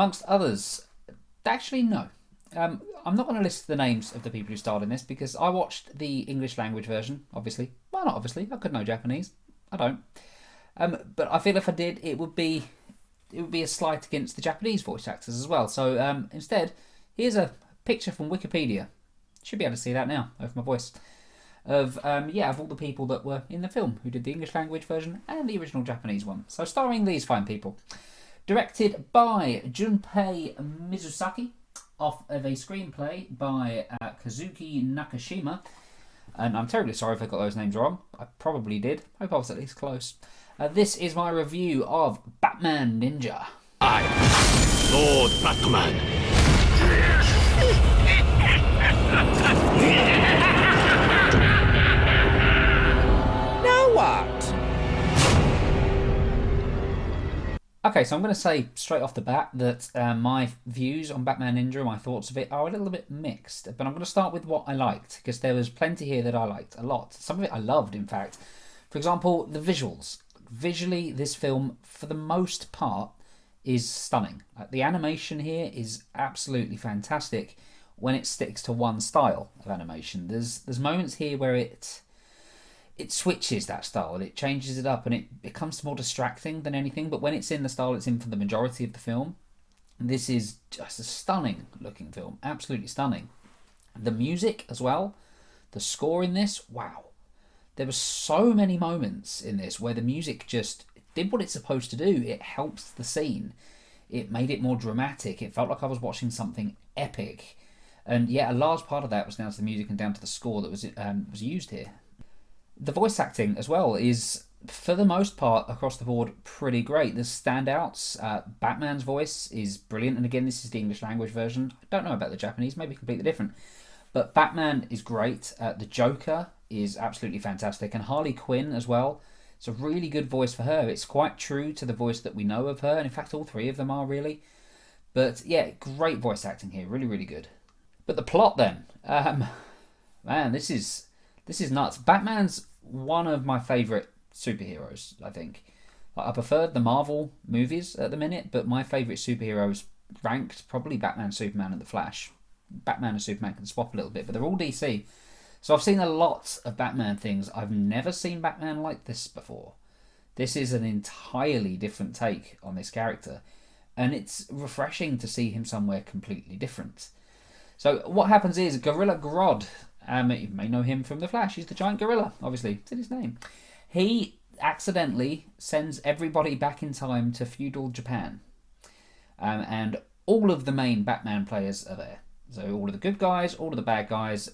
amongst others. Actually, no. I'm not going to list the names of the people who starred in this because I watched the English language version, obviously. Well, not obviously. I could know Japanese. I don't. But I feel if I did, it would be a slight against the Japanese voice actors as well. So instead, here's a picture from Wikipedia. Should be able to see that now over my voice. Of all the people that were in the film who did the English language version and the original Japanese one. So starring these fine people. Directed by Junpei Mizusaki, off of a screenplay by Kazuki Nakashima. And I'm terribly sorry if I got those names wrong. I probably did. Hope I was at least close. This is my review of Batman Ninja. I, Lord Batman. Now what? Okay, so I'm going to say straight off the bat that my views on Batman Ninja, my thoughts of it, are a little bit mixed. But I'm going to start with what I liked, because there was plenty here that I liked a lot. Some of it I loved, in fact. For example, the visuals. Visually, this film, for the most part, is stunning. The animation here is absolutely fantastic when it sticks to one style of animation. There's moments here where it switches that style and it changes it up and it becomes more distracting than anything. But when it's in the style it's in for the majority of the film, this is just a stunning looking film. Absolutely stunning. The music as well, the score in this, wow. There were so many moments in this where the music just did what it's supposed to do. It helped the scene. It made it more dramatic. It felt like I was watching something epic. And yeah, a large part of that was down to the music and down to the score that was used here. The voice acting as well is, for the most part, across the board, pretty great. There's standouts. Batman's voice is brilliant. And again, this is the English language version. I don't know about the Japanese, maybe completely different. But Batman is great. The Joker is absolutely fantastic. And Harley Quinn as well. It's a really good voice for her. It's quite true to the voice that we know of her. And in fact, all three of them are really. But yeah, great voice acting here. Really, really good. But the plot then. Man, this is nuts. Batman's one of my favourite superheroes, I think. I prefer the Marvel movies at the minute, but my favourite superheroes ranked probably Batman, Superman and The Flash. Batman and Superman can swap a little bit, but they're all DC. So I've seen a lot of Batman things. I've never seen Batman like this before. This is an entirely different take on this character, and it's refreshing to see him somewhere completely different. So what happens is Gorilla Grodd, you may know him from The Flash, he's the giant gorilla, obviously, it's in his name. He accidentally sends everybody back in time to feudal Japan. And all of the main Batman players are there. So all of the good guys, all of the bad guys.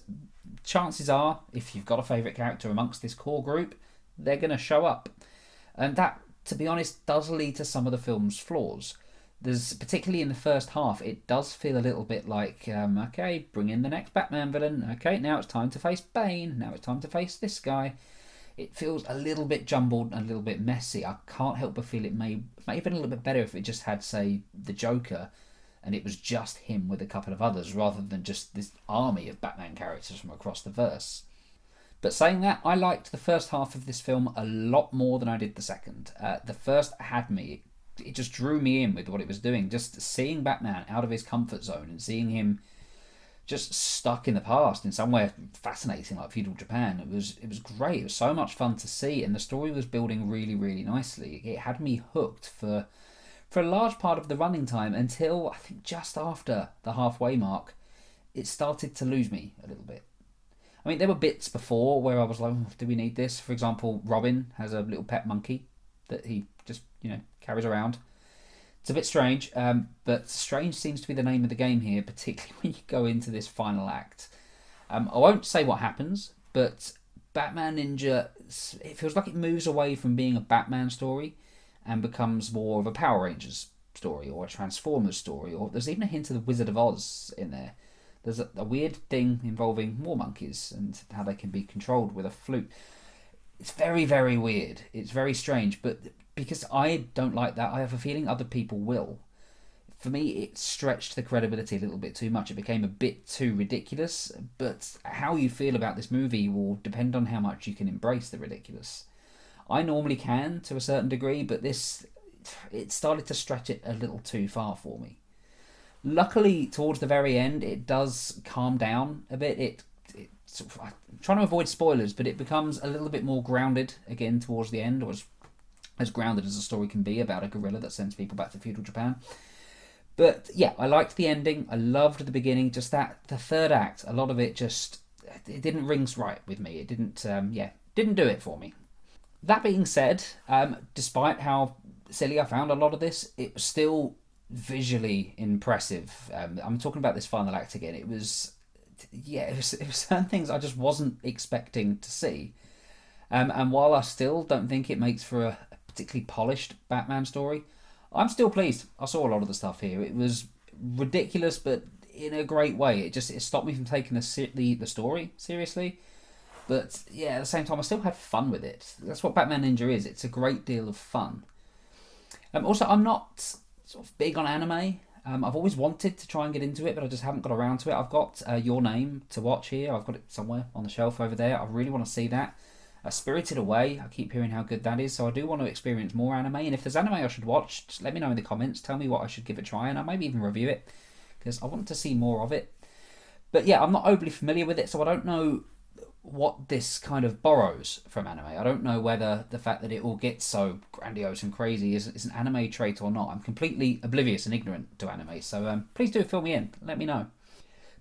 Chances are, if you've got a favourite character amongst this core group, they're going to show up. And that, to be honest, does lead to some of the film's flaws. There's, particularly in the first half, it does feel a little bit like, okay, bring in the next Batman villain. Okay, now it's time to face Bane. Now it's time to face this guy. It feels a little bit jumbled and a little bit messy. I can't help but feel it may have been a little bit better if it just had, say, the Joker, and it was just him with a couple of others, rather than just this army of Batman characters from across the verse. But saying that, I liked the first half of this film a lot more than I did the second. The first had me. It just drew me in with what it was doing. Just seeing Batman out of his comfort zone and seeing him just stuck in the past in somewhere fascinating like feudal Japan. It was great. It was so much fun to see, and the story was building really, really nicely. It had me hooked for a large part of the running time until I think just after the halfway mark, it started to lose me a little bit. I mean, there were bits before where I was like, do we need this? For example, Robin has a little pet monkey that he just, carries around. It's a bit strange, but strange seems to be the name of the game here, particularly when you go into this final act. I won't say what happens, but Batman Ninja, it feels like it moves away from being a Batman story and becomes more of a Power Rangers story or a Transformers story, or there's even a hint of the Wizard of Oz in there. There's a weird thing involving war monkeys and how they can be controlled with a flute. It's very, very weird. It's very strange, but because I don't like that, I have a feeling other people will. For me, it stretched the credibility a little bit too much. It became a bit too ridiculous, but how you feel about this movie will depend on how much you can embrace the ridiculous. I normally can, to a certain degree, but it started to stretch it a little too far for me. Luckily, towards the very end, it does calm down a bit. I'm trying to avoid spoilers, but it becomes a little bit more grounded again towards the end, or as grounded as a story can be about a gorilla that sends people back to feudal Japan. But yeah, I liked the ending. I loved the beginning. Just the third act, a lot of it it didn't ring right with me. It didn't do it for me. That being said, despite how silly I found a lot of this, it was still visually impressive. I'm talking about this final act again. It was certain things I just wasn't expecting to see. And while I still don't think it makes for a particularly polished Batman story, I'm still pleased. I saw a lot of the stuff here. It was ridiculous, but in a great way. It stopped me from taking the story seriously. But yeah, at the same time, I still had fun with it. That's what Batman Ninja is. It's a great deal of fun. Also, I'm not sort of big on anime. I've always wanted to try and get into it, but I just haven't got around to it. I've got Your Name to watch here. I've got it somewhere on the shelf over there. I really want to see that. Spirited Away, I keep hearing how good that is, so I do want to experience more anime. And if there's anime I should watch, just let me know in the comments. Tell me what I should give a try, and I maybe even review it, because I want to see more of it. But yeah, I'm not overly familiar with it, so I don't know what this kind of borrows from anime. I don't know whether the fact that it all gets so grandiose and crazy is an anime trait or not. I'm completely oblivious and ignorant to anime, so please do fill me in. Let me know.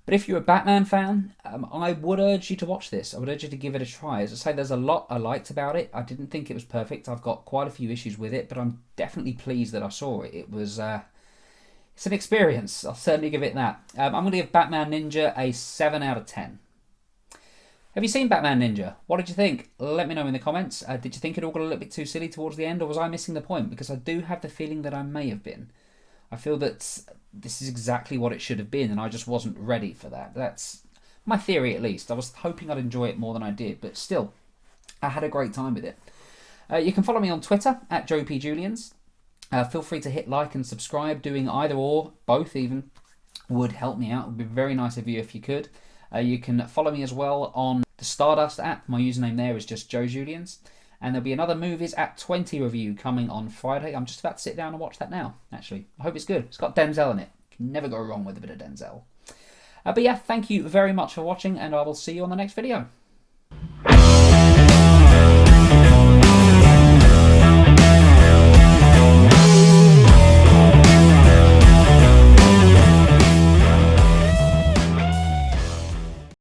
But if you're a Batman fan, I would urge you to watch this. I would urge you to give it a try. As I say, there's a lot I liked about it. I didn't think it was perfect. I've got quite a few issues with it, but I'm definitely pleased that I saw it. It's an experience. I'll certainly give it that. I'm going to give Batman Ninja a 7 out of 10. Have you seen Batman Ninja? What did you think? Let me know in the comments. Did you think it all got a little bit too silly towards the end, or was I missing the point? Because I do have the feeling that I may have been. I feel that this is exactly what it should have been, and I just wasn't ready for that. That's my theory, at least. I was hoping I'd enjoy it more than I did, but still, I had a great time with it. You can follow me on Twitter, at JoePJulians. Feel free to hit like and subscribe. Doing either or, both even, would help me out. It would be very nice of you if you could. You can follow me as well on the Stardust app. My username there is just JoeJulians. And there'll be another Movies at 20 review coming on Friday. I'm just about to sit down and watch that now, actually. I hope it's good. It's got Denzel in it. Can never go wrong with a bit of Denzel. But yeah, thank you very much for watching, and I will see you on the next video.